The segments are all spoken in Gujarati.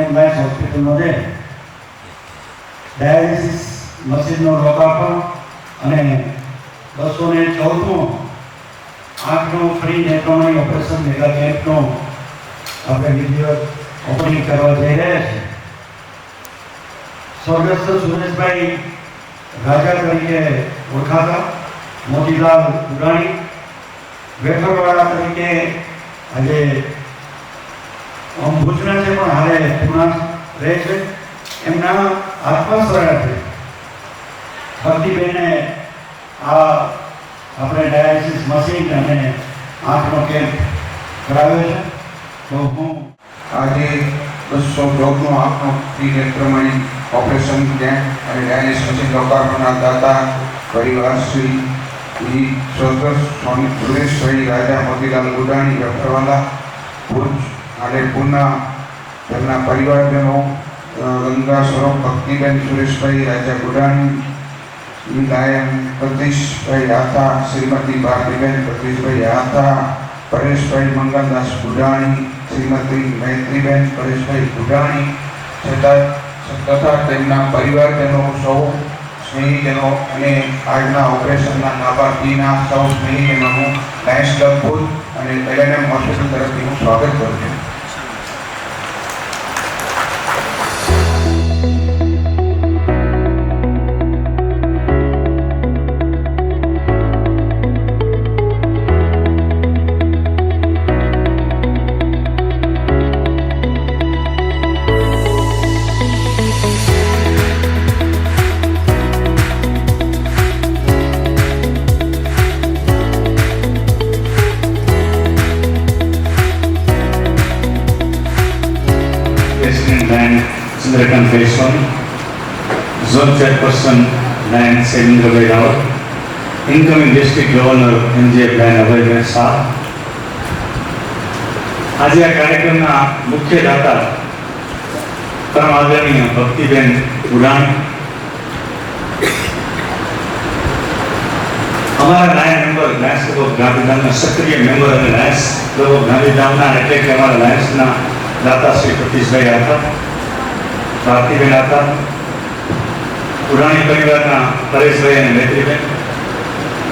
એમ્બ્યુલન્સ હોસ્પિટલમાં ડાયાલિસિસ મશીનનું લોકાર્પણ અને 214મું આંખનું ફ્રી નેત્રોમણી ઓપરેશન મેગા કેમ્પનું આપણે વિધિવત ઓપનિંગ કરવા જઈ રહ્યા છીએ. સ્વર્ગસ્થ સુરેશભાઈ રાજા તરીકે ઓળખાતા મોતીલાલ ઉડાણી વેઠરવાળા તરીકે આજે ભુજના છે પણ હાલે પુના રહે છે. એમના આત્મસ્વરાથી ભક્તિબેને આ આપણે ડાયાલિસિસ મશીન અને આંખનો કેમ્પ કરાવ્યો છે. તો હું આજે 214નું આંખનો ફ્રી નેત્રમણી ઓપરેશન કેમ્પ અને ડાયાલિસિસ મશીન લોકાર્પણના દાતા પરિવાર શ્રી સ્વર્ગસ્થ સ્વામી સુરેશભાઈ રાજા મોતીલાલ ઉડાણી વેફરવાલા ભુજ હાલે પુના તેમના પરિવારજનો ગંગા સ્વરૂપ ભક્તિબેન સુરેશભાઈ રાજા ગુડાણી ગાયન પ્રતિશભાઈ આથા શ્રીમતી ભારતીબેન પ્રતિશભાઈ આથા પરેશભાઈ મંગલદાસ ગુડાણી શ્રીમતી મૈત્રીબેન પરેશભાઈ ગુડાણી તથા તેમના પરિવારજનો સૌ સ્નેહીજનો અને આજના ઓપરેશનના લાભાર્થીના સૌ સ્નેહીજનોનું લાયન્સ ક્લબ ભુજ અને LNM હોસ્પિટલ તરફથી હું સ્વાગત કરું છું. Lion Chandrakant Vaishwani, Zone Chairperson Lion Sevendra Rao, Incoming District Governor NJ Lion Abhay Shah. આજે આ કાર્યક્રમના મુખ્ય દાતા પરમ આદરણીય ભક્તિબેન ઉડાણી, અમારા lion member Lions club of ગાંધીધામના સક્રિય મેમ્બર અને લાયન્સ ક્લબ ઓફ ગાંધીધામના એટલે કે અમારા લાયન્સના દાતા શ્રી પ્રતિશભાઈ આથા, ભારતીબેન આથા, ઉડાણી પરિવારના પરેશભાઈ અને મૈત્રીબેન,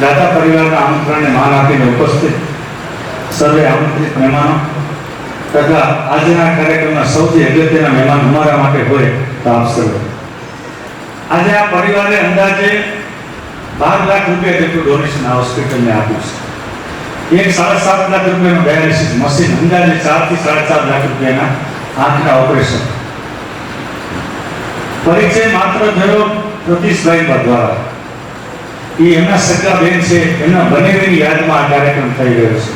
દાતા પરિવારના આમંત્રણને માન આપીને ઉપસ્થિત સર્વે આમંત્રિત મહેમાનો તથા આજના કાર્યક્રમના સૌથી અગત્યના મહેમાન અમારા માટે હોય તો આપ સર્વે. આજે આ પરિવારે અંદાજે 12 લાખ રૂપિયા જેટલું ડોનેશન આ હોસ્પિટલને આપ્યું છે. 7.5 લાખ રૂપિયાનું ડાયાલિસિસ મશીન, અંદાજે 4 થી 4.5 લાખ રૂપિયાના આંખના ઓપરેશન. પરિચય માત્ર થયો પ્રતિશભાઈ દ્વારા. એ એમના સગા બેન છે, એમના બનેવીની યાદમાં આ કાર્યક્રમ થઈ રહ્યો છે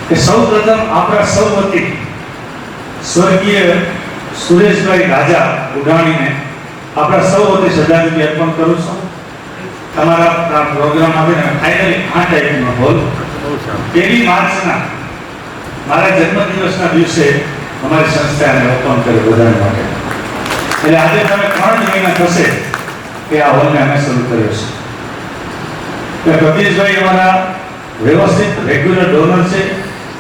કે સૌ પ્રથમ આપણા સૌ વતી સ્વર્ગીય સુરેશભાઈ રાજા ઉડાણીને આપણા સૌ વતી શ્રદ્ધાંજલિ અર્પણ કરું છું. તમારા પ્રોગ્રામ આપીને ફાઇનલી 8 તારીખનો હોલ 1 માર્ચના મારા જન્મદિવસના દિવસે અમારી સંસ્થાને ઓપન કરી બધાને માટે. એટલે આજે તમે 3 મહિના થશે કે આ હોલને અમે શરૂ કર્યો છે. પ્રતિશભાઈ અમારા વ્યવસ્થિત રેગ્યુલર ડોનર છે.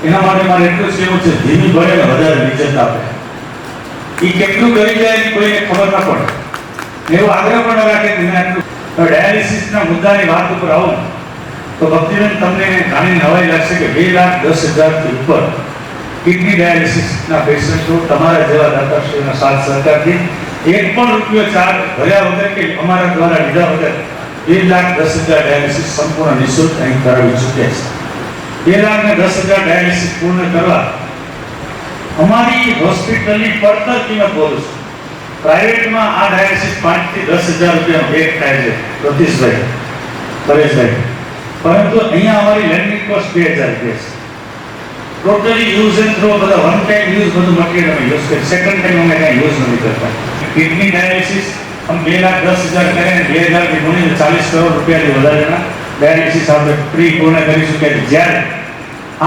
એના માટે મારે એટલું જ કહેવું છે, ધીમી ભરે ને વધારે વિજત આપે. એ કેટલું કરી જાય એની કોઈને ખબર ના પડે. એવો આગ્રહ પણ રાખે કે આટલું. ડાયાલિસિસના મુદ્દાની વાત ઉપર આવું તો ભક્તિબેન તમને જાણીને નવાઈ લાગશે કે 2,10,000 થી ઉપર કિડની ડાયાલિસિસના પેશન્ટો તમારા જેવા દાતાશ્રીના સાથ સહકારથી 1 પણ રૂપિયો ચાર્જ ભર્યા વગર કે અમારા દ્વારા લીધા વગર 2,10,000 ડાયાલિસિસ સંપૂર્ણ નિઃશુલ્ક અહીં કરાવી ચૂક્યા છે. 2,10,000 ડાયાલિસિસ પૂર્ણ કરવા અમારી હોસ્પિટલની પડતર કિંમત બોલું છું. પ્રાઇવેટમાં આ ડાયાલિસિસ 5 થી 10,000 રૂપિયાનો એક થાય છે પ્રતિશભાઈ પરેશભાઈ, પરંતુ અહીંયા અમારી લેન્ડિંગ કોસ્ટ 2,000 રૂપિયા છે. ટોટલી યુઝ એન્ડ થ્રો બધા વન ટાઈમ યુઝ બધું મટીરિયલ અમે યુઝ કરી, સેકન્ડ ટાઈમ અમે કાંઈ યુઝ નથી કરતા. કિડની ડાયાલિસિસ हम 2,10,000 करें, 2,000 की गुणी 40 करोड़ रुपया की વધારેના ડાયાલિસિસ આપણે ફ્રી પૂર્ણ કરી શકીએ. જ્યારે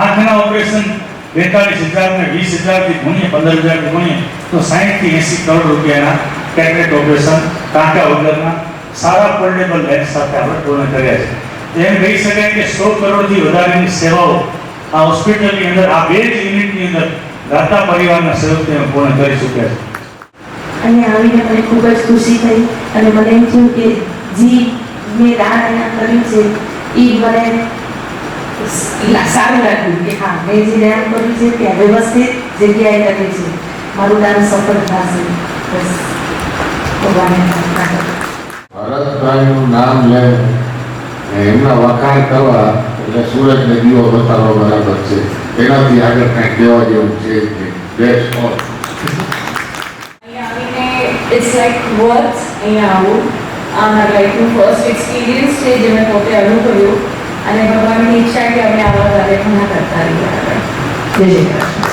આંખના ઓપરેશન 42,000 ને 20,000 થી ગુણીએ 15,000 થી ગુણીએ તો 60 થી 80 કરોડ રૂપિયાના કેટરેક્ટ ઓપરેશન કાંટા વગરના સારા પોર્ટેબલ લેન્સ સાથે આપણે પૂર્ણ કર્યા છે. એમ કહી શકાય કે 100 કરોડથી વધારેની સેવાઓ આ હોસ્પિટલની અંદર આ 2 જ યુનિટની અંદર દાતા પરિવારના સહયોગથી પૂર્ણ કરી ચૂક્યા છે. અહીંયા આવીને મને ખૂબ જ ખુશી થઈ અને મને એમ થયું કે જી મેં દાન અહીંયા કર્યું છે એ મને સારું લાગ્યું કે હા મેં જે દાન કર્યું છે ત્યાં વ્યવસ્થિત જગ્યાએ કર્યું છે, મારું દાન સફળ થશે. બસ ભગવાનને પ્રાર્થના કરું. ભરતભાઈનું નામ લે ને એમના વખાણ કરવા એટલે સૂરજને દીવો બતાવવા બરાબર છે. એનાથી આગળ કંઈક કહેવા જેવું છે જ નહીં. That's all. અહીંયા આવીને ઇટ્સ લાઈક વર્થ અહીંયા આવું. આ મારી લાઈફનું ફર્સ્ટ એક્સપિરિયન્સ છે જે મેં પોતે અનુભવ્યું અને ભગવાનની ઈચ્છા કે અમે આવા કાર્ય ઘણા કરતા રહીએ આગળ. જય શ્રી કૃષ્ણ.